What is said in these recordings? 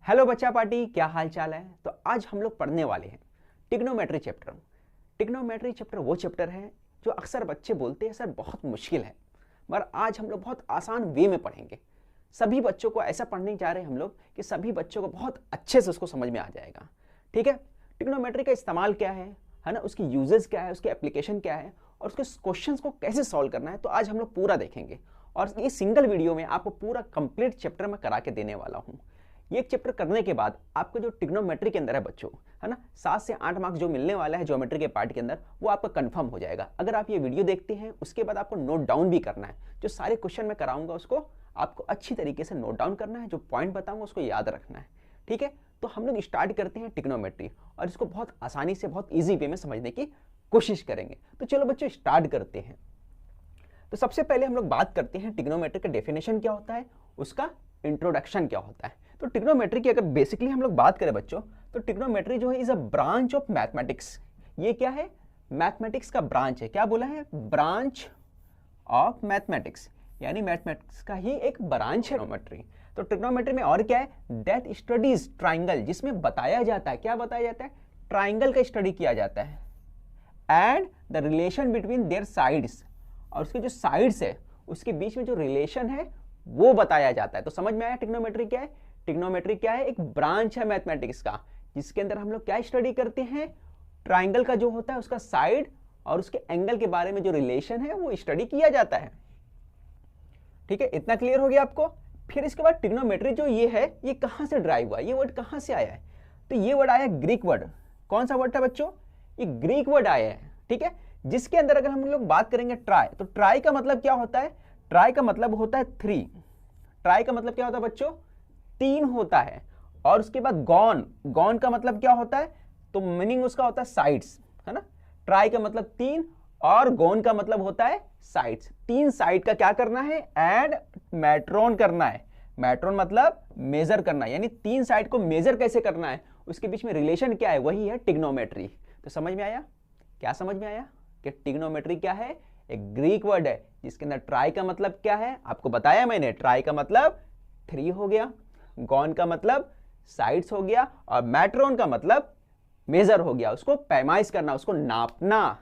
Hello बच्चा party, क्या हाल चाल है। तो आज हम लोग पढ़ने वाले हैं ट्रिग्नोमेट्री चैप्टर। ट्रिग्नोमेट्री चैप्टर वो चैप्टर है जो अक्सर बच्चे बोलते हैं सर बहुत मुश्किल है, मगर आज हम लोग बहुत आसान वे में पढ़ेंगे। सभी बच्चों को ऐसा पढ़ने जा रहे हैं हम लोग कि सभी बच्चों को बहुत अच्छे से उसको समझ में आ जाएगा। ठीक है, ट्रिग्नोमेट्री का इस्तेमाल क्या है ना, उसकी यूजेस क्या है, उसकी एप्लीकेशन क्या है और उसके क्वेश्चंस को कैसे सॉल्व करना है, तो आज हम लोग पूरा देखेंगे। और ये सिंगल वीडियो में आपको पूरा कंप्लीट चैप्टर में करा के देने वाला हूँ। ये एक चैप्टर करने के बाद आपको जो ट्रिग्नोमेट्री के अंदर है बच्चों, है ना, 7 से 8 मार्क्स जो मिलने वाला है ज्योमेट्री के पार्ट के अंदर, वो आपका कंफर्म हो जाएगा। अगर आप ये वीडियो देखते हैं उसके बाद आपको नोट डाउन भी करना है। जो सारे क्वेश्चन मैं कराऊंगा उसको आपको अच्छी तरीके से नोट डाउन करना है, जो पॉइंट बताऊंगा उसको याद रखना है। ठीक है, तो हम लोग स्टार्ट करते हैं ट्रिग्नोमेट्री और इसको बहुत आसानी से बहुत ईजी वे में समझने की कोशिश करेंगे। तो चलो बच्चों स्टार्ट करते हैं। तो सबसे पहले हम लोग बात करते हैं ट्रिग्नोमेट्री का डेफिनेशन क्या होता है, उसका इंट्रोडक्शन क्या होता है। तो ट्रिग्नोमेट्री की अगर बेसिकली हम लोग बात करें बच्चों, तो ट्रिग्नोमेट्री जो है is a branch of mathematics. ये क्या है, मैथमेटिक्स का ब्रांच है। क्या बोला है, ब्रांच ऑफ मैथमेटिक्स, यानी मैथमेटिक्स का ही एक ब्रांच है ट्रिग्नोमेट्री। तो ट्रिग्नोमेट्री में और क्या है, दैट स्टडीज ट्राइंगल, जिसमें बताया जाता है, क्या बताया जाता है, ट्राइंगल का स्टडी किया जाता है, and the relation between their sides, और उसके जो साइड्स है उसके बीच में जो रिलेशन है वो बताया जाता है। तो समझ में आया ट्रिग्नोमेट्री क्या है। ट्रिग्नोमेट्री क्या है, एक ब्रांच है मैथमेटिक्स का, जिसके अंदर हम लोग क्या स्टडी करते हैं, ट्राइंगल का जो होता है उसका साइड और उसके एंगल के बारे में जो रिलेशन है वो स्टडी किया जाता है। ठीक है, इतना क्लियर हो गया आपको। फिर इसके बाद ट्रिग्नोमेट्री जो ये है ये कहां से ड्राइव हुआ, ये वर्ड कहां से आया है, तो ये वर्ड आया ग्रीक वर्ड। कौन सा वर्ड था बच्चों, ये ग्रीक वर्ड आया है। ठीक है, जिसके अंदर अगर हम लोग बात करेंगे ट्राई, तो ट्राई का मतलब क्या होता है, ट्राई का मतलब होता है 3। ट्राई का मतलब क्या होता है बच्चों, 3 होता है। और उसके बाद गॉन, गॉन का मतलब क्या होता है, तो मीनिंग उसका होता है साइड्स, है ना। ट्राई का मतलब 3 और गॉन का मतलब होता है साइड्स। 3 साइड का क्या करना है, एड मैट्रोन करना है। मैट्रोन मतलब मेजर करना है, यानी 3 साइड को मेजर कैसे करना है, उसके बीच में रिलेशन क्या है, वही है ट्रिग्नोमेट्री। तो समझ में आया, क्या समझ में आया कि ट्रिग्नोमेट्री क्या है, एक ग्रीक वर्ड है जिसके अंदर ट्राई का मतलब क्या है, आपको बताया मैंने। ट्राई का मतलब 3 हो गया, गॉन का मतलब साइड्स हो गया, और मैट्रोन का मतलब मेजर हो गया, उसको पैमाइश करना, उसको नापना।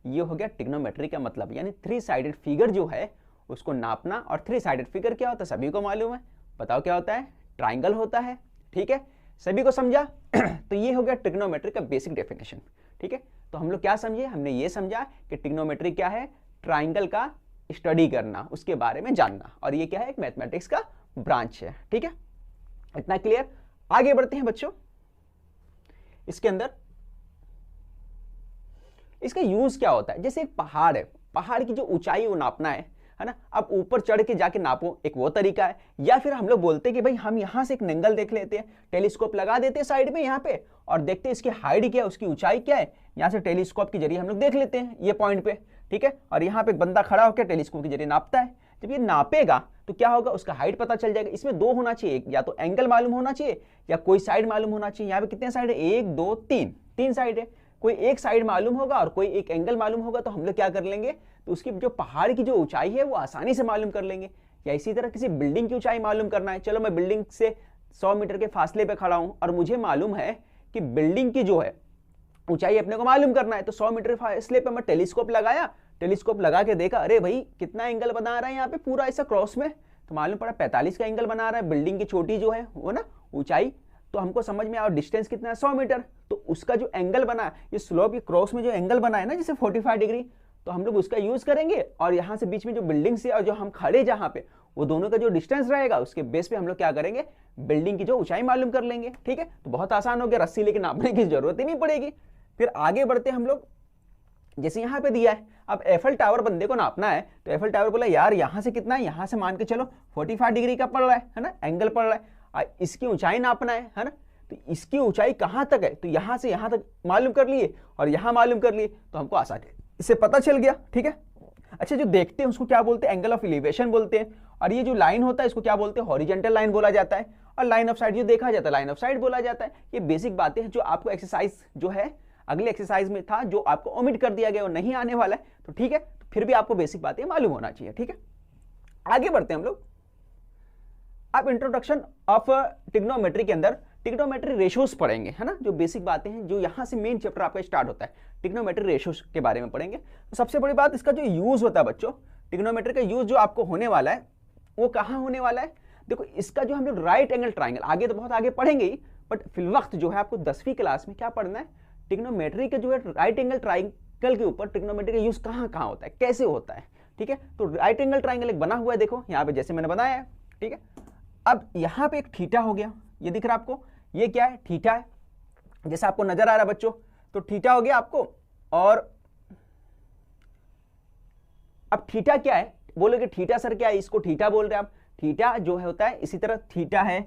ये हो गया ट्रिग्नोमेट्री का मतलब, यानी 3 साइडेड फिगर जो है उसको नापना। और 3 साइडेड फिगर क्या होता है सभी को मालूम है, बताओ क्या होता है, ट्राइंगल होता है। ठीक है, सभी को समझा। तो ये हो गया ट्रिग्नोमेट्री का बेसिक डेफिनेशन। ठीक है, तो हम लोग क्या समझे, हमने ये समझा कि ट्रिग्नोमेट्री क्या है, ट्राइंगल का स्टडी करना, उसके बारे में जानना, और ये क्या है, एक मैथमेटिक्स का ब्रांच है। ठीक है, इतना क्लियर। आगे बढ़ते हैं बच्चों। इसके अंदर इसका यूज क्या होता है, जैसे एक पहाड़ है, पहाड़ की जो ऊंचाई वो नापना है ना। अब ऊपर चढ़ के जाके नापो, एक वो तरीका है। या फिर हम लोग बोलते हैं कि भाई हम यहां से एक एंगल देख लेते हैं, टेलीस्कोप लगा देते हैं साइड में यहाँ पे, और देखते हैं इसकी हाइट क्या है, उसकी ऊंचाई क्या है, यहाँ से टेलीस्कोप के जरिए हम लोग देख लेते हैं ये पॉइंट पे। ठीक है, और यहाँ पे एक बंदा खड़ा होकर टेलीस्कोप के जरिए नापता है। जब ये नापेगा तो क्या होगा, उसका हाइट पता चल जाएगा। इसमें 2 होना चाहिए, या तो एंगल मालूम होना चाहिए या कोई साइड मालूम होना चाहिए। यहाँ पे कितने साइड है, 1 2 3 साइड है। कोई एक साइड मालूम होगा और कोई एक एंगल मालूम होगा, तो हम लोग क्या कर लेंगे, तो उसकी जो पहाड़ की जो ऊंचाई है वो आसानी से मालूम कर लेंगे। या इसी तरह किसी बिल्डिंग की ऊंचाई मालूम करना है, चलो मैं बिल्डिंग से 100 मीटर के फासले पे खड़ा हूं और मुझे मालूम है कि बिल्डिंग की जो है ऊंचाई अपने को मालूम करना है, तो 100 मीटर फासले पे मैं टेलीस्कोप लगाया, टेलीस्कोप लगा के देखा, अरे भाई कितना एंगल बना रहा है यहाँ पे पूरा ऐसा क्रॉस में, तो मालूम पड़ा 45 का एंगल बना रहा है बिल्डिंग की चोटी जो है वो ना ऊंचाई। तो हमको समझ में आया डिस्टेंस कितना है, 100 मीटर। तो उसका जो एंगल बना है, ये स्लोप ये क्रॉस में जो एंगल बना है ना, जैसे 45 डिग्री, तो हम लोग उसका यूज करेंगे। और यहाँ से बीच में जो बिल्डिंग से और जो हम खड़े जहाँ पे, वो दोनों का जो डिस्टेंस रहेगा उसके बेस पे हम लोग क्या करेंगे, बिल्डिंग की जो ऊंचाई मालूम कर लेंगे। ठीक है, तो बहुत आसान हो गया, रस्सी लेके नापने की जरूरत ही नहीं पड़ेगी। फिर आगे बढ़ते हम लोग, जैसे यहाँ पे दिया है, अब एफएल टावर बंदे को नापना है, तो एफएल टावर बोला यार यहाँ से कितना है, यहाँ से मान के चलो 45 डिग्री का पड़ रहा है ना, एंगल पड़ रहा है, इसकी ऊंचाई नापना है ना। तो इसकी ऊंचाई कहां तक है, तो यहां से यहां तक मालूम कर लिए और यहां मालूम कर लिए, तो हमको आसान है, इससे पता चल गया। ठीक है, अच्छा जो देखते हैं उसको क्या बोलते हैं, एंगल ऑफ एलिवेशन बोलते हैं। और ये जो लाइन होता है इसको क्या बोलते हैं, हॉरिजॉन्टल लाइन बोला जाता है। और लाइन ऑफ साइड जो देखा जाता है, लाइन ऑफ साइड बोला जाता है। ये बेसिक बातें हैं जो आपको एक्सरसाइज जो है अगले एक्सरसाइज में था, जो आपको ओमिट कर दिया गया, वो नहीं आने वाला है। तो ठीक है, तो फिर भी आपको बेसिक बातें मालूम होना चाहिए। ठीक है, आगे बढ़ते हैं हम लोग। अब इंट्रोडक्शन ऑफ ट्रिग्नोमेट्री के अंदर ट्रिग्नोमेट्री रेशोस पढ़ेंगे, है ना, जो बेसिक बातें हैं, जो यहाँ से मेन चैप्टर आपका स्टार्ट होता है, ट्रिग्नोमेट्री रेशोस के बारे में पढ़ेंगे। तो सबसे बड़ी बात इसका जो यूज होता है बच्चों, ट्रिग्नोमेट्री का यूज जो आपको होने वाला है वो कहाँ होने वाला है? देखो इसका जो हम लोग राइट एंगल ट्राइंगल आगे तो बहुत आगे पढ़ेंगे ही, बट फिलवक्त जो है आपको 10वीं क्लास में क्या पढ़ना है, ट्रिग्नोमेट्री के जो है राइट एंगल ट्राइंगल के ऊपर ट्रिग्नोमेट्री का यूज कहाँ कहाँ होता है, कैसे होता है, ठीक है। तो राइट एंगल ट्राइंगल एक बना हुआ है, देखो यहाँ पे जैसे मैंने बनाया है, ठीक है। अब यहाँ पे एक थीटा हो गया, ये दिख रहा है आपको, ये क्या है, थीटा है, जैसा आपको नजर आ रहा है बच्चों। तो थीटा हो गया आपको, और अब थीटा क्या है, बोलोगे थीटा सर क्या है, इसको थीटा बोल रहे हैं आप। थीटा जो है होता है, इसी तरह थीटा है,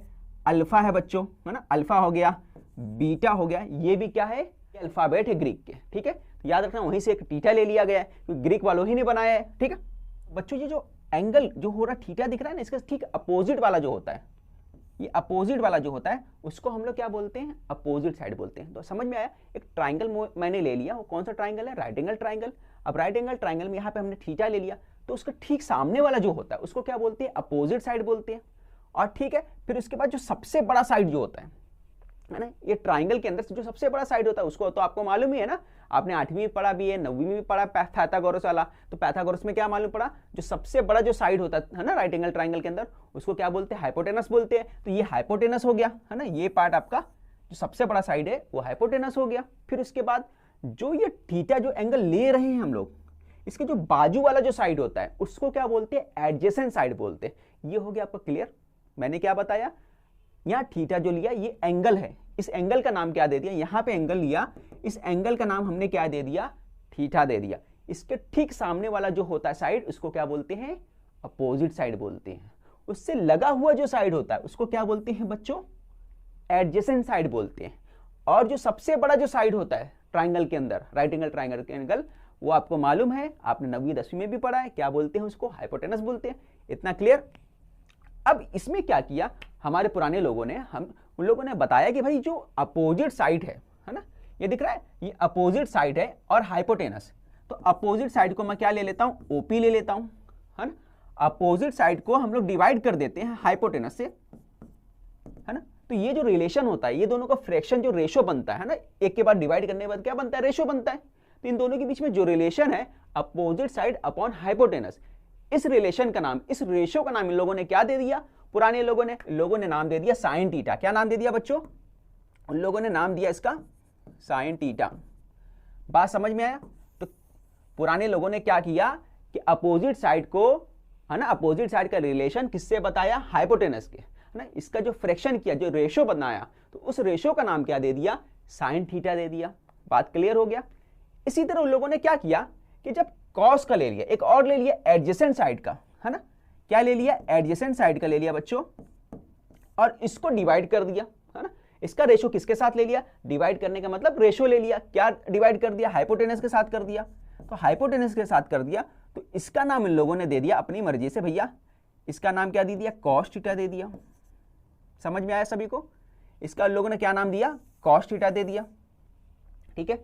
अल्फा है बच्चों, है ना, अल्फा हो गया, बीटा हो गया, ये भी क्या है, ये अल्फाबेट है ग्रीक के, ठीक है। तो याद रखना वहीं से एक थीटा ले लिया गया है, क्योंकि ग्रीक वालों ही ने बनाया है, ठीक है। बच्चों ये जो एंगल जो हो रहा थीटा दिख रहा है ना, इसका ठीक अपोजिट वाला जो होता है, ये अपोजिट वाला जो होता है उसको हम लोग क्या बोलते हैं, अपोजिट साइड बोलते हैं। तो समझ में आया, एक ट्राइंगल मैंने ले लिया, वो कौन सा ट्राइंगल है, राइट एंगल ट्राइंगल। अब राइट एंगल ट्राइंगल में यहाँ पे हमने थीटा ले लिया, तो उसका ठीक सामने वाला जो होता है उसको क्या बोलते हैं, अपोजिट साइड बोलते हैं। और ठीक है, फिर उसके बाद जो सबसे बड़ा साइड जो होता है ना, ये ट्राइंगल के अंदर से जो सबसे बड़ा साइड होता है उसको तो आपको मालूम ही है ना, आपने 8वीं में पढ़ा भी है, 9वीं में भी पढ़ा पाइथागोरस वाला। तो पाइथागोरस में क्या मालूम पड़ा, जो सबसे बड़ा जो साइड होता है ना राइट एंगल ट्राइंगल के अंदर, उसको क्या बोलते हैं, हाइपोटेनस बोलते हैं। तो ये हाइपोटेनस हो गया, है ना, ये पार्ट आपका जो सबसे बड़ा साइड है वो हाइपोटेनस हो गया। फिर उसके बाद जो ये थीटा जो एंगल ले रहे हैं हम लोग, इसके जो बाजू वाला जो साइड होता है उसको क्या बोलते हैं, एडजेसेंट साइड बोलते हैं। ये हो गया आपका क्लियर। मैंने क्या बताया, यहाँ थीटा जो लिया ये एंगल है, इस एंगल का नाम क्या दे दिया, यहाँ पे एंगल लिया, इस एंगल का नाम हमने क्या दे दिया, थीटा दे दिया। इसके ठीक सामने वाला जो होता है साइड उसको क्या बोलते हैं, अपोजिट साइड बोलते हैं। उससे लगा हुआ जो साइड होता है उसको क्या बोलते हैं बच्चों, एडजेसेंट साइड बोलते हैं। और जो सबसे बड़ा जो साइड होता है ट्राइंगल के अंदर, राइट एंगल ट्राइंगल के एंगल, वो आपको मालूम है, आपने 9वीं 10वीं में भी पढ़ा है, क्या बोलते हैं उसको, हाइपोटेनस बोलते हैं। इतना क्लियर। अब इसमें क्या किया हमारे पुराने लोगों ने, हम उन लोगों ने बताया कि भाई जो अपोजिट साइड है ना, ये दिख रहा है, ये अपोजिट साइड है और हाइपोटेनस। तो अपोजिट साइड को मैं क्या ले लेता हूं, ओपी ले लेता हूं, है ना। अपोजिट साइड को हम लोग डिवाइड कर देते हैं हाइपोटेनस से, है ना। तो ये जो रिलेशन होता है, ये दोनों का फ्रैक्शन जो रेशो बनता है ना, एक के बाद डिवाइड करने के बाद क्या बनता है, रेशो बनता है। तो इन दोनों के बीच में जो रिलेशन है अपोजिट साइड अपॉन हाइपोटेनस, इस रिलेशन का नाम, इस रेशो का नाम इन लोगों ने क्या दे दिया, पुराने लोगों ने नाम दे दिया साइन थीटा। क्या नाम दे दिया बच्चों, उन लोगों ने नाम दिया इसका साइन थीटा। बात समझ में आया। तो पुराने लोगों ने क्या किया कि अपोजिट साइड को, है ना, अपोजिट साइड का रिलेशन किससे बताया, हाइपोटेनस के, है ना। इसका जो फ्रैक्शन किया, जो रेशो बनाया, तो उस रेशो का नाम क्या दे दिया, साइन थीटा दे दिया। बात क्लियर हो गया। इसी तरह उन लोगों ने क्या किया कि जब कॉस का ले लिया, एक और ले लिया एडजेसेंट साइड का, है ना, क्या ले लिया, एडजेसेंट साइड का ले लिया बच्चों, और इसको डिवाइड कर दिया, है ना। इसका रेशो किसके साथ ले लिया, डिवाइड करने का मतलब रेशो ले लिया, क्या डिवाइड कर दिया, हाइपोटेनस के साथ कर दिया। तो हाइपोटेनस के साथ कर दिया, तो इसका नाम इन लोगों ने दे दिया अपनी मर्जी से, भैया इसका नाम क्या दे दिया, कॉस थीटा दे दिया। समझ में आया सभी को। इसका लोगों ने क्या नाम दिया, कॉस थीटा दे दिया, ठीक है।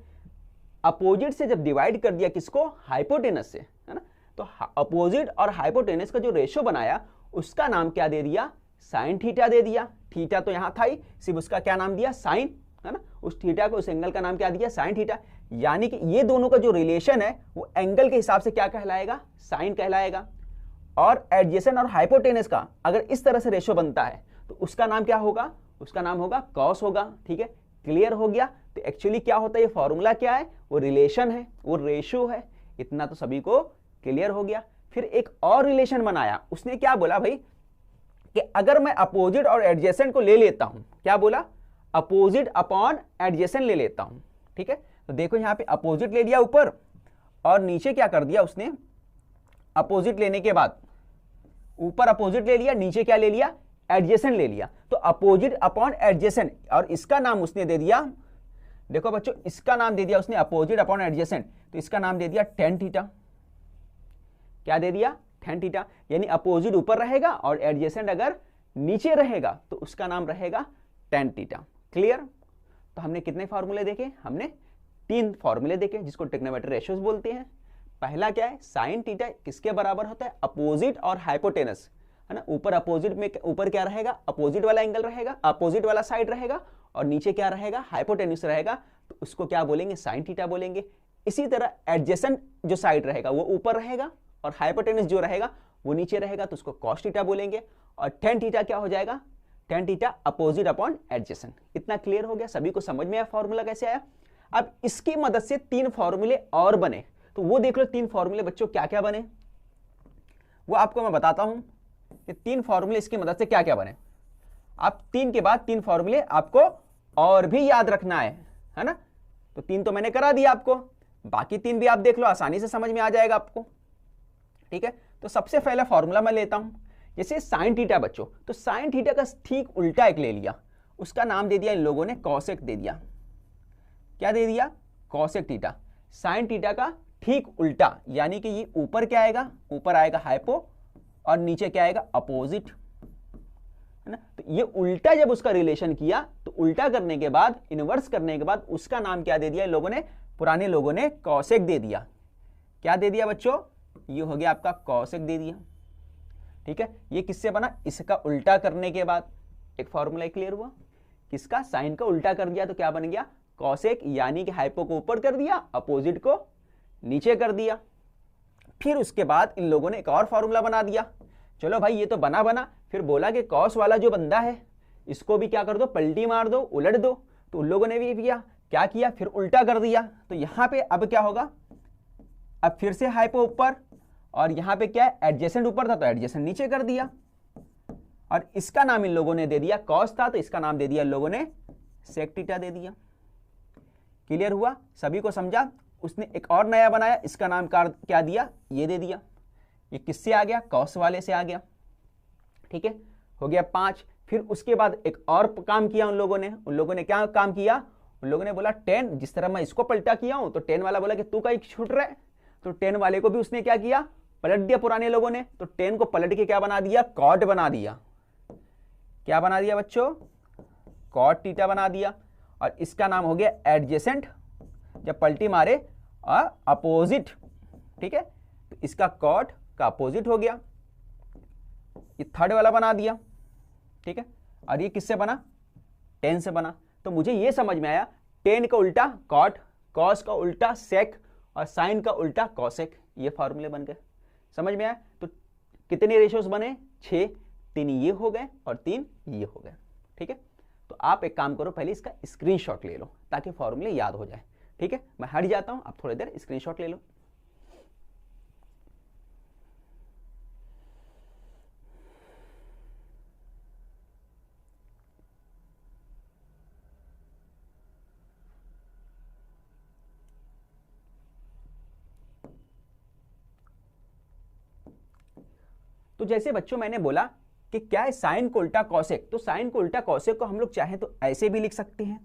अपोजिट से जब डिवाइड कर दिया किसको, हाइपोटेनस से, है ना। तो अपोजिट और हाइपोटेनस का जो रेशो बनाया उसका नाम क्या दे दिया, साइन थीटा दे दिया। थीटा तो यहां था ही, सिर्फ उसका क्या नाम दिया, साइन, है ना। उस थीटा को, उस एंगल का नाम क्या दिया, साइन थीटा। यानी कि ये दोनों का जो रिलेशन है वो एंगल के हिसाब से क्या कहलाएगा, साइन कहलाएगा। और एडजेसेंट और हाइपोटेनस का अगर इस तरह से रेशो बनता है तो उसका नाम क्या होगा, उसका नाम होगा कॉस होगा, ठीक है। क्लियर हो गया। तो एक्चुअली क्या होता है, ये फॉर्मूला क्या है, वो रिलेशन है, वो रेशो है। इतना तो सभी को क्लियर हो गया। फिर एक और रिलेशन बनाया, उसने क्या बोला भाई कि अगर मैं अपोजिट और एडजेसेंट को ले लेता हूं, क्या बोला, अपोजिट अपॉन एडजेसेंट ले लेता हूं, ठीक है। तो देखो यहां पे अपोजिट ले लिया ऊपर, और नीचे क्या कर दिया उसने, अपोजिट लेने के बाद ऊपर अपोजिट ले लिया, नीचे क्या ले लिया, एडजेसेंट ले लिया। तो अपोजिट अपॉन एडजेसेंट, और इसका नाम उसने दे दिया, देखो बच्चों इसका नाम दे दिया उसने अपोजिट अपॉन एडजेसेंट, तो इसका नाम दे दिया टेन थीटा। क्या दे दिया, टेन थीटा। यानी अपोजिट ऊपर रहेगा और एडजेसेंट अगर नीचे रहेगा तो उसका नाम रहेगा टेन थीटा। क्लियर। तो हमने कितने फॉर्मूले देखे, हमने 3 फॉर्मूले देखे जिसको ट्रिग्नोमेट्री रेशियोज बोलते हैं। पहला क्या है, साइन थीटा किसके बराबर होता है, अपोजिट और हाइपोटेनस, है ना। ऊपर अपोजिट में, ऊपर क्या रहेगा, अपोजिट वाला एंगल रहेगा, अपोजिट वाला साइड रहेगा, और नीचे क्या रहेगा, हाइपोटेन्यूस रहेगा, तो उसको क्या बोलेंगे, साइन थीटा बोलेंगे। इसी तरह एडजेसेंट जो साइड रहेगा वो ऊपर रहेगा, और हाइपोटेन्यूस जो रहेगा वो नीचे रहेगा, तो उसको कॉस थीटा बोलेंगे। और टेन थीटा क्या हो जाएगा, tan theta opposite upon adjacent. इतना क्लियर हो गया, सभी को समझ में आया फॉर्मूला कैसे आया। अब इसकी मदद से 3 फॉर्मूले और बने, तो वो देख लो 3 फॉर्मूले बच्चों क्या क्या बने, वो आपको मैं बताता हूं कि 3 फॉर्मूले इसकी मदद से क्या क्या बने। आप 3 के बाद 3 फॉर्मूले आपको और भी याद रखना है ना। तो 3 तो मैंने करा दिया आपको, बाकी 3 भी आप देख लो, आसानी से समझ में आ जाएगा आपको, ठीक है। तो सबसे पहला फॉर्मूला मैं लेता हूं, जैसे साइन थीटा बच्चों, तो साइन थीटा का ठीक उल्टा एक ले लिया, उसका नाम दे दिया इन लोगों ने कॉसेक दे दिया। क्या दे दिया, कॉसेक थीटा। साइन थीटा का ठीक उल्टा, यानी कि ये ऊपर क्या आएगा, ऊपर आएगा हाइपो, और नीचे क्या आएगा, अपोजिट, है ना। तो ये उल्टा जब उसका रिलेशन किया, तो उल्टा करने के बाद, इनवर्स करने के बाद उसका नाम क्या दे दिया इन लोगों ने, पुराने लोगों ने कॉसेक दे दिया। क्या दे दिया बच्चों, ये हो गया आपका कॉसेक दे दिया, ठीक है। ये किससे बना, इसका उल्टा करने के बाद एक फॉर्मूला क्लियर हुआ, किसका, साइन का उल्टा कर दिया तो क्या बन गया, कॉसेक, यानी कि हाइपो को ऊपर कर दिया, अपोजिट को नीचे कर दिया। फिर उसके बाद इन लोगों ने एक और फॉर्मूला बना दिया। चलो भाई ये तो बना, फिर बोला कि कॉस वाला जो बंदा है इसको भी क्या कर दो, पलटी मार दो, उलट दो। तो उन लोगों ने भी क्या किया, फिर उल्टा कर दिया। तो यहां पे अब क्या होगा, अब फिर से हाइपो ऊपर, और यहां पे क्या है, एडजेसेंट ऊपर था तो एडजेसेंट नीचे कर दिया, और इसका नाम इन लोगों ने दे दिया, कॉस था तो इसका नाम दे दिया इन लोगों ने सेक थीटा दे दिया। क्लियर हुआ, सभी को समझा। उसने एक और नया बनाया, इसका नाम क्या दिया, ये दे दिया। ये किससे आ गया, कॉस वाले से आ गया, ठीक है। हो गया 5। फिर उसके बाद एक और काम किया उन लोगों ने क्या काम किया, उन लोगों ने बोला 10, जिस तरह मैं इसको पलटा किया हूं, तो 10 वाला बोला कि तू कहीं छूट रहा है, तो 10 वाले को भी उसने क्या किया, पलट दिया पुराने लोगों ने। तो 10 को पलट के क्या बना दिया, कॉट बना दिया। क्या बना दिया बच्चों, कॉट थीटा बना दिया। और इसका नाम हो गया एडजेसेंट, जब पलटी मारे अपोजिट, ठीक है। तो इसका कॉट का अपोजिट हो गया, ये थर्ड वाला बना दिया, ठीक है। और ये किससे बना, 10 से बना। तो मुझे ये समझ में आया, 10 का उल्टा कॉट, कॉस का उल्टा सेक, और साइन का उल्टा कॉसेक, ये फॉर्मूले बन गए। समझ में आया। तो कितने रेशियोज बने, 6, 3 ये हो गए और 3 ये हो गए, ठीक है। तो आप एक काम करो, पहले इसका स्क्रीनशॉट ले लो ताकि फॉर्मूले याद हो जाए, ठीक है। मैं हट जाता हूं, आप थोड़ी देर स्क्रीनशॉट ले लो। तो जैसे बच्चों मैंने बोला कि क्या है साइन को उल्टा कॉसेक, तो साइन को उल्टा कॉसेक को हम लोग चाहें तो ऐसे भी लिख सकते हैं,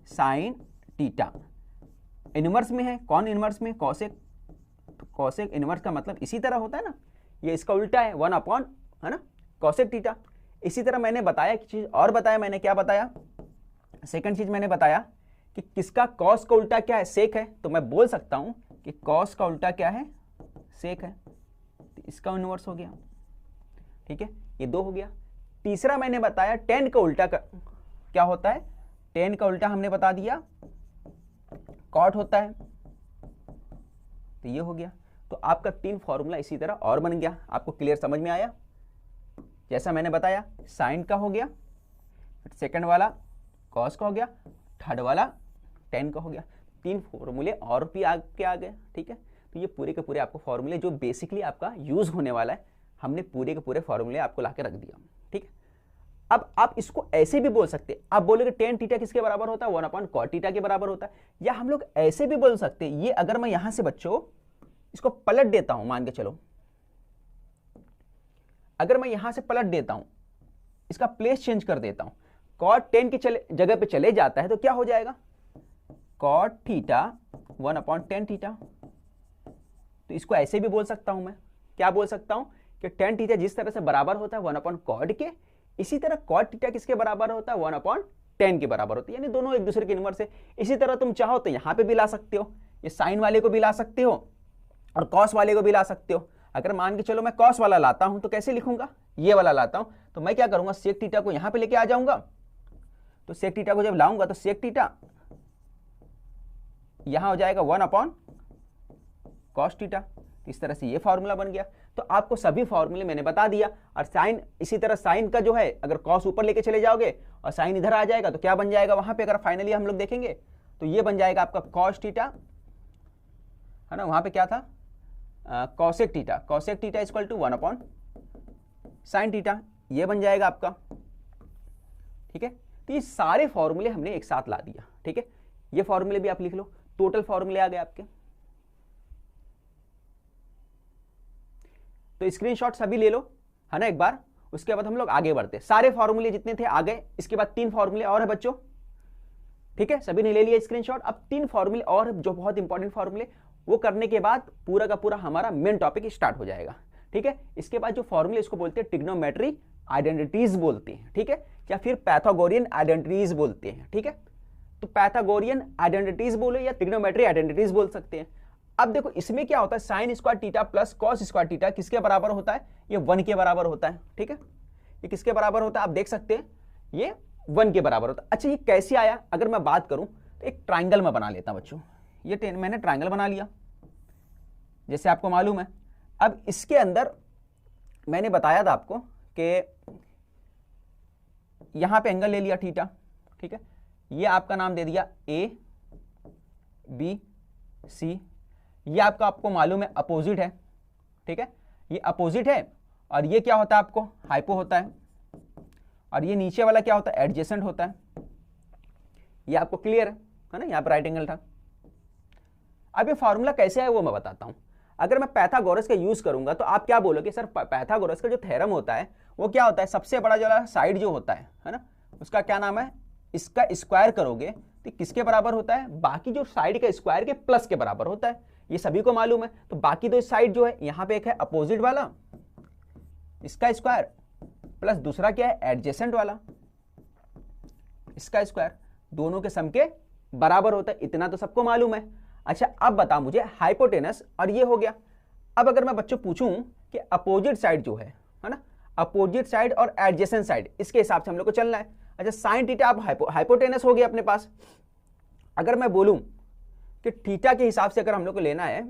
साइन थीटा इनवर्स में है, कौन इनवर्स में, कॉसेक। तो कॉसेक इनवर्स का मतलब इसी तरह होता है ना, ये इसका उल्टा है 1 अपॉन, है ना, कॉसेक थीटा। इसी तरह मैंने बताया कि चीज और बताया, मैंने क्या बताया, सेकंड चीज मैंने बताया कि किसका कॉस का उल्टा क्या है, सेक है। तो मैं बोल सकता हूं कि कॉस का उल्टा क्या है, सेक है, तो इसका इनवर्स हो गया, ठीक है। ये 2 हो गया। तीसरा मैंने बताया 10 का उल्टा क्या होता है, 10 का उल्टा हमने बता दिया कॉट होता है, तो ये हो गया। तो आपका 3 फॉर्मूला इसी तरह और बन गया। आपको क्लियर समझ में आया, जैसा मैंने बताया, साइन का हो गया, सेकंड वाला कॉस का हो गया, थर्ड वाला 10 का हो गया। 3 फॉर्मूले और भी आगे आ गए, ठीक है। तो ये पूरे के पूरे आपको फॉर्मूले जो बेसिकली आपका यूज होने वाला है, हमने पूरे के पूरे फॉर्मूले आपको लाके रख दिया, ठीक है। अब आप इसको ऐसे भी बोल सकते हैं, आप बोलोगे टेन थीटा किसके बराबर होता है, 1 अपॉन कॉट थीटा के बराबर होता है। या हम लोग ऐसे भी बोल सकते हैं, ये अगर मैं यहां से बच्चों इसको पलट देता हूं, मान के चलो, अगर मैं यहां से पलट देता हूं, इसका प्लेस चेंज कर देता हूं, कॉट 10 की जगह पे चले जाता है, तो क्या हो जाएगा, cot theta 1 upon tan theta. तो इसको ऐसे भी बोल सकता हूं मैं, क्या बोल सकता हूं कि टेन थीटा जिस तरह से बराबर होता है 1 अपॉन कॉट के, इसी तरह कॉट थीटा किसके बराबर होता है, 1 अपॉन 10 के बराबर होती है, यानी दोनों एक दूसरे के इनवर्स है। इसी तरह तुम चाहो तो यहां पे भी ला सकते हो, ये साइन वाले को भी ला सकते हो और कॉस वाले को भी ला सकते हो। अगर मान के चलो मैं कॉस वाला लाता हूं तो कैसे लिखूंगा, ये वाला लाता हूं, तो मैं क्या करूंगा, सेक थीटा को यहां पे लेके आ जाऊंगा। तो सेक थीटा को जब लाऊंगा तो सेक थीटा यहां हो जाएगा 1 अपॉन कॉस थीटा। इस तरह से ये फॉर्मूला बन गया। तो आपको सभी फॉर्मूले मैंने बता दिया। और साइन, इसी तरह साइन का जो है, अगर कॉस ऊपर लेके चले जाओगे और साइन इधर आ जाएगा तो क्या बन जाएगा वहां पे, अगर फाइनली हम लोग देखेंगे तो ये बन जाएगा आपका कॉस थीटा, है ना। वहां पे क्या था, cosec theta. Cosec theta equal to 1 upon sine theta, ये बन जाएगा आपका। ठीक है, तो ये सारे फॉर्मूले हमने एक साथ ला दिया। ठीक है, ये फॉर्मूले भी आप लिख लो, टोटल फॉर्मूले आ गए आपके। तो स्क्रीनशॉट सभी ले लो, है ना, एक बार। उसके बाद हम लोग आगे बढ़ते, सारे फॉर्मूले जितने थे आ गए। इसके बाद 3 फॉर्मूले और है बच्चों। ठीक है, सभी ने ले लिया स्क्रीनशॉट। अब 3 फॉर्मूले और जो बहुत इंपॉर्टेंट फॉर्मूले, वो करने के बाद पूरा का पूरा हमारा मेन टॉपिक स्टार्ट हो जाएगा। ठीक है, इसके बाद जो फॉर्मूले, इसको बोलते हैं ट्रिग्नोमेट्री आइडेंटिटीज बोलते हैं। ठीक है, या फिर पैथागोरियन आइडेंटिटीज बोलते हैं। ठीक है, तो पैथागोरियन आइडेंटिटीज बोलो या ट्रिग्नोमेट्री आइडेंटिटीज बोल सकते हैं। अब देखो इसमें क्या होता है, sine square theta plus cos square theta किसके बराबर होता है, ये 1 के बराबर होता है। ठीक है, ये किसके बराबर होता है, आप देख सकते हैं ये 1 के बराबर होता है। अच्छा, ये कैसे आया, अगर मैं बात करूं तो एक ट्राइंगल में बना लेता हूं बच्चों। ये मैंने ट्राइंगल बना लिया जैसे आपको मालूम है। अब इसके अंदर मैंने बताया था आपको कि यहां पे एंगल ले लिया थीटा। ठीक है, ये आपका नाम दे दिया ए बी सी, ये आपको मालूम है अपोजिट है। ठीक है, ये अपोजिट है। और ये क्या होता है आपको, हाइपो होता है। और ये नीचे वाला क्या होता है, एडजेसेंट होता है। ये आपको क्लियर है ना, यहाँ पर राइट एंगल था। अब ये फॉर्मूला कैसे है वो मैं बताता हूं। अगर मैं पैथागोरस का यूज करूंगा तो आप क्या बोलोगे, सर पैथागोरस का जो थ्योरम होता है वो क्या होता है, सबसे बड़ा जो साइड जो होता है ना, उसका क्या नाम है, इसका स्क्वायर करोगे तो किसके बराबर होता है, बाकी जो साइड का स्क्वायर के प्लस के बराबर होता है। ये सभी को मालूम है। तो बाकी दो साइड जो है, यहां पे एक है अपोजिट वाला, इसका स्क्वायर, प्लस दूसरा क्या है, एडजेसेंट वाला, इसका स्क्वायर, दोनों के सम के बराबर होता है। इतना तो सबको मालूम है। अच्छा, अब बता मुझे हाइपोटेनस, और ये हो गया। अब अगर मैं बच्चों पूछूं कि अपोजिट साइड जो है ना, अपोजिट साइड और एडजेसेंट साइड, इसके हिसाब से हम लोग को चलना है। अच्छा, साइन थीटा अब हाइपोटेनस हो गया अपने पास। अगर मैं बोलूं कि थीटा के हिसाब से अगर हम लोग को लेना है,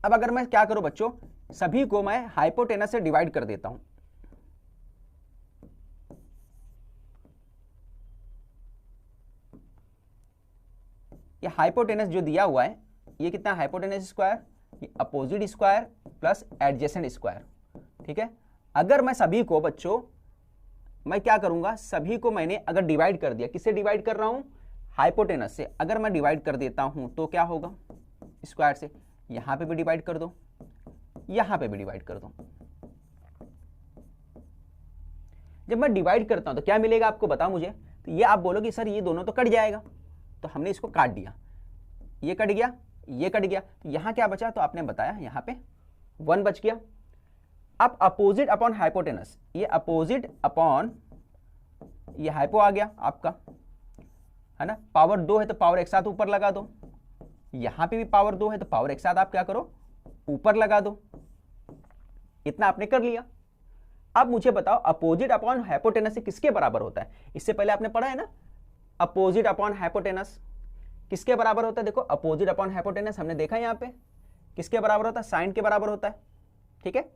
अब अगर मैं क्या करूं बच्चों, सभी को मैं हाइपोटेनस से डिवाइड कर देता हूं। ये हाइपोटेनस जो दिया हुआ है, ये कितना, हाइपोटेनस स्क्वायर, ये opposite square plus adjacent square. ठीक है, अगर मैं सभी को बच्चों, मैं क्या करूंगा, सभी को मैंने अगर डिवाइड कर दिया, किससे डिवाइड कर रहा हूं, हाइपोटेनस से। अगर मैं डिवाइड कर देता हूं तो क्या होगा, स्क्वायर से। यहां पे भी डिवाइड कर दो, यहां पे भी डिवाइड कर दो। जब मैं डिवाइड करता हूं तो क्या मिलेगा आपको, बताओ मुझे। तो ये आप बोलोगे सर ये दोनों तो कट जाएगा, तो हमने इसको काट दिया, ये कट गया, ये कट गया, तो यहां क्या बचा, तो आपने बताया यहां पे 1 बच गया। अब अपोजिट अपॉन हाइपोटेनस, ये अपोजिट अपॉन ये हाइपो आ गया आपका, है ना। पावर 2 है तो पावर एक साथ ऊपर लगा दो, यहां पे भी पावर 2 है तो पावर एक साथ आप क्या करो, ऊपर लगा दो। इतना आपने कर लिया। अब मुझे बताओ अपोजिट अपॉन हाइपोटेनस से किसके बराबर होता है। इससे पहले आपने पढ़ा है ना, अपोजिट अपॉन हाइपोटेनस किसके बराबर होता है। देखो अपोजिट अपॉन हाइपोटेनस हमने देखा यहां पे किसके बराबर होता है, साइन के बराबर होता है। ठीक है,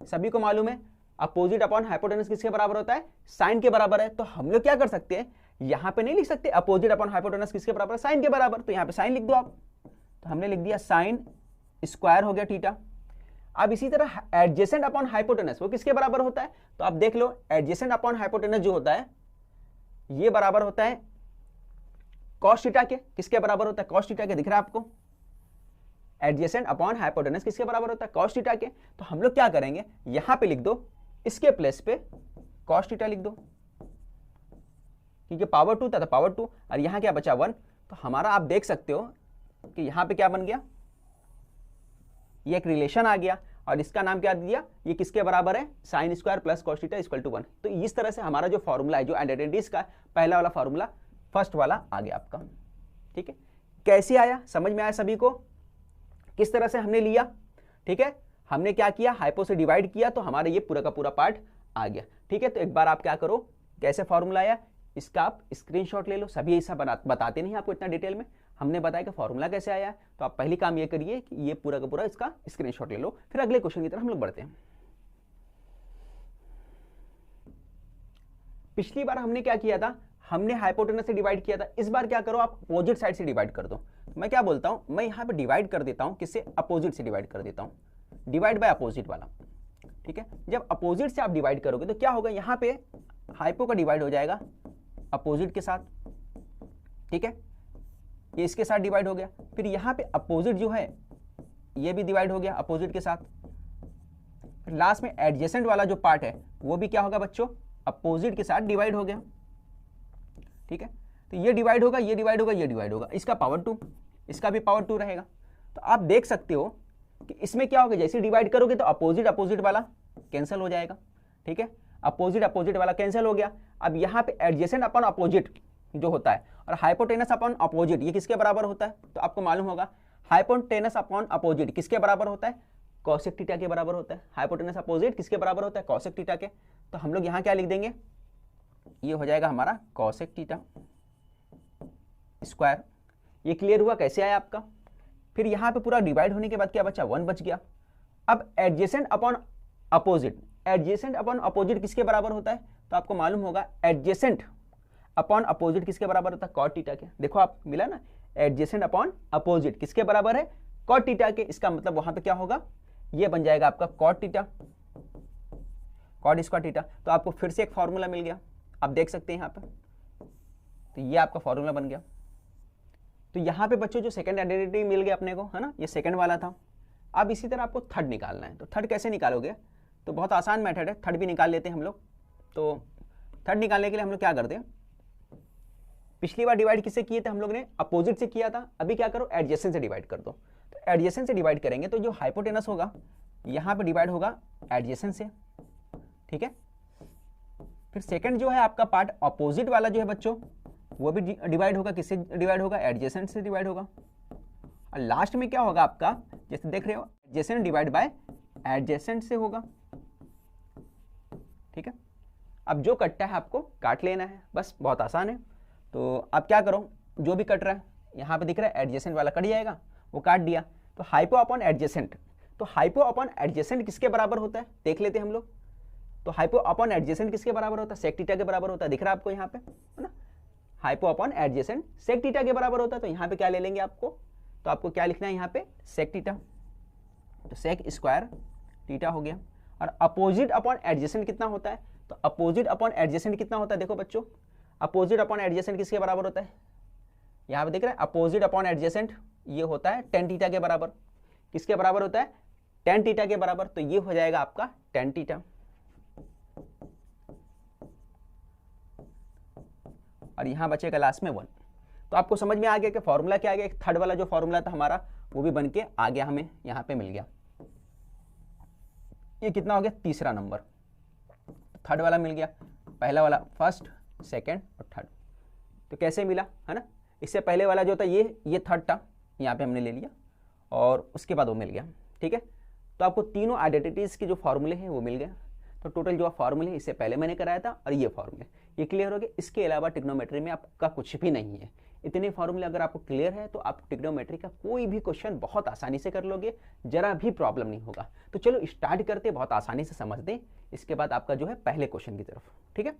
सभी को मालूम है अपोजिट अपॉन हाइपोटेनस किसके बराबर होता है, साइन के बराबर है। तो हम लोग क्या कर सकते हैं, यहां पे नहीं लिख सकते अपोजिट अपॉन हाइपोटेनस किसके बराबर है, साइन के बराबर, तो यहां पे साइन लिख दो आप। तो हमने लिख दिया साइन स्क्वायर हो गया थीटा। अब इसी तरह एडजेसेंट अपॉन हाइपोटेनस वो किसके बराबर होता है, तो आप देख लो एडजेसेंट अपॉन हाइपोटेनस जो होता है ये बराबर होता है कॉस थीटा के। किसके बराबर होता है, कॉस थीटा के, दिख रहा है आपको। एडजेसेंट अपॉन हाइपोटेनस किसके बराबर होता है, कॉस थीटा के। तो हम लोग क्या करेंगे, यहां पे लिख दो इसके प्लेस पे cos थीटा लिख दो, क्योंकि पावर 2 था तो पावर 2, और यहाँ क्या बचा 1। तो हमारा आप देख सकते हो कि यहाँ पे क्या बन गया, ये एक रिलेशन आ गया, और इसका नाम क्या दिया, ये किसके बराबर है, sine square plus cos theta equal to 1। तो इस तरह से हमारा जो फॉर्मूला है, जो आइडेंटिटीज का पहला वाला फॉर्मूला फर्स्ट वाला आ गया आपका। ठीक है, कैसे आया, समझ में आया सभी को, किस तरह से हमने लिया। ठीक है, हमने क्या किया, हाइपो से डिवाइड किया तो हमारा ये पूरा का पूरा पार्ट आ गया। ठीक है, तो एक बार आप क्या करो, कैसे फॉर्मूला आया इसका आप स्क्रीनशॉट ले लो। सभी ऐसा बताते नहीं आपको इतना डिटेल में, हमने बताया कि फॉर्मूला कैसे आया, तो आप पहली काम ये करिए कि ये पूरा का पूरा इसका स्क्रीनशॉट ले लो। फिर अगले क्वेश्चन की तरफ हम लोग बढ़ते हैं। पिछली बार हमने क्या किया था, हमने हाइपोटेनस से डिवाइड किया था। इस बार क्या करो, आप अपोजिट साइड से डिवाइड कर दो। मैं क्या बोलता हूं, मैं यहाँ पे डिवाइड कर देता हूं, किससे, अपोजिट से डिवाइड कर देता हूं, डिवाइड बाय अपोजिट वाला। ठीक है, जब अपोजिट से आप डिवाइड करोगे तो क्या होगा, यहाँ पे हाइपो का डिवाइड हो जाएगा अपोजिट के साथ। ठीक है, ये इसके साथ डिवाइड हो गया, फिर यहाँ पे अपोजिट जो है ये भी डिवाइड हो गया अपोजिट के साथ। फिर लास्ट में एडजेसेंट वाला जो पार्ट है वो भी क्या होगा बच्चों, अपोजिट के साथ डिवाइड हो गया। ठीक है, तो ये डिवाइड होगा, ये डिवाइड होगा, ये डिवाइड होगा, इसका पावर 2, इसका भी पावर 2 रहेगा। तो आप देख सकते हो कि इसमें क्या होगा, जैसे डिवाइड करोगे तो अपोजिट अपोजिट वाला कैंसिल हो जाएगा। ठीक है, अपोजिट अपोजिट वाला कैंसिल हो गया। अब यहाँ पे एडजेसेंट अपॉन अपोजिट जो होता है और हाइपोटेनस अपॉन अपोजिट ये किसके बराबर होता है, तो आपको मालूम होगा हाइपोटेनस अपॉन अपोजिट किसके बराबर होता है, कॉसेक थीटा के बराबर होता है। हाइपोटेनस अपोजिट किसके बराबर होता है, कॉसेक थीटा के। तो हम लोग यहाँ क्या लिख देंगे, ये हो जाएगा हमारा कॉसेक थीटा स्क्वायर। ये क्लियर हुआ कैसे आया आपका। फिर यहाँ पे पूरा डिवाइड होने के बाद क्या बचा, 1 बच गया। अब adjacent upon opposite, adjacent upon opposite किसके बराबर होता है, तो आपको मालूम होगा एडजेसेंट अपॉन अपोजिट किसके बराबर होता है, कॉट थीटा के। देखो आप मिला ना, एडजेसेंट अपॉन अपोजिट किसके बराबर है, कॉट थीटा के। इसका मतलब वहां पे क्या होगा, ये बन जाएगा आपका cot theta, cot square theta. तो आपको फिर से एक फॉर्मूला मिल गया, आप देख सकते हैं यहाँ पे, तो ये आपका फॉर्मूला बन गया। तो यहाँ पे बच्चों जो सेकंड आइडेंटिटी मिल गया अपने को, है ना, ये सेकंड वाला था। अब इसी तरह आपको थर्ड निकालना है। तो थर्ड कैसे निकालोगे, तो बहुत आसान मेथड है, थर्ड भी निकाल लेते हैं हम लोग। तो थर्ड निकालने के लिए हम लोग क्या करते हैं, पिछली बार डिवाइड किससे किए थे हम लोग ने, अपोजिट से किया था। अभी क्या करो, एडजेसेंट से डिवाइड कर दो। तो एडजेसेंट से डिवाइड करेंगे तो जो हाइपोटेनस होगा यहाँ पे डिवाइड होगा एडजेसेंट से। ठीक है, फिर सेकंड जो है आपका पार्ट अपोजिट वाला जो है बच्चों, वो भी डिवाइड होगा, किससे डिवाइड होगा, एडजेसेंट से डिवाइड होगा। और लास्ट में क्या होगा आपका, जैसे देख रहे हो, एडजेसेंट डिवाइड बाय एडजेसेंट से होगा। ठीक है, अब जो कटता है आपको काट लेना है, बस बहुत आसान है। तो आप क्या करो, जो भी कट रहा है यहाँ पे दिख रहा है एडजेसेंट वाला कट जाएगा, वो काट दिया। तो हाइपो अपॉन एडजेसेंट, तो हाइपो अपॉन एडजेसेंट किसके बराबर होता है, देख लेते हैं हम लोग। तो हाइपो अपॉन एडजेसेंट किसके बराबर होता है, सेक थीटा के बराबर होता है, दिख रहा है आपको यहाँ पे, है ना। Hypo upon adjacent sec theta के बराबर होता है। तो यहाँ पे क्या ले लेंगे आपको, तो आपको क्या लिखना है यहाँ पे, सेक थीटा, तो सेक स्क्वायर थीटा हो गया। और अपोजिट अपॉन एडजेसेंट कितना होता है, तो अपोजिट अपॉन एडजेसेंट कितना होता है, देखो बच्चों, अपोजिट अपॉन एडजेसेंट किसके बराबर होता है, यहाँ पे दिख रहा है, अपोजिट अपॉन एडजेसेंट ये होता है टेन थीटा के बराबर। किसके बराबर होता है, टेन थीटा के बराबर। तो ये हो जाएगा आपका टेन थीटा। और यहाँ बचेगा लास्ट में 1। तो आपको समझ में आ गया कि फॉर्मूला क्या आ गया, थर्ड वाला जो फॉर्मूला था हमारा वो भी बन के आ गया, हमें यहाँ पे मिल गया। ये कितना हो गया, तीसरा नंबर, थर्ड वाला मिल गया, पहला वाला फर्स्ट, सेकंड और थर्ड। तो कैसे मिला, है ना, इससे पहले वाला जो था ये थर्ड था, यहाँ पे हमने ले लिया और उसके बाद वो मिल गया। ठीक है, तो आपको तीनों आइडेंटिटीज के जो फॉर्मूले हैं वो मिल गए। तो टोटल जो फॉर्मूले इससे पहले मैंने कराया था और ये फॉर्मूले, ये क्लियर हो गए। इसके अलावा ट्रिग्नोमेट्री में आपका कुछ भी नहीं है। इतने फॉर्मूले अगर आपको क्लियर है तो आप ट्रिग्नोमेट्री का कोई भी क्वेश्चन बहुत आसानी से कर लोगे, जरा भी प्रॉब्लम नहीं होगा। तो चलो स्टार्ट करते, बहुत आसानी से समझ दें, इसके बाद आपका जो है पहले क्वेश्चन की तरफ। ठीक है।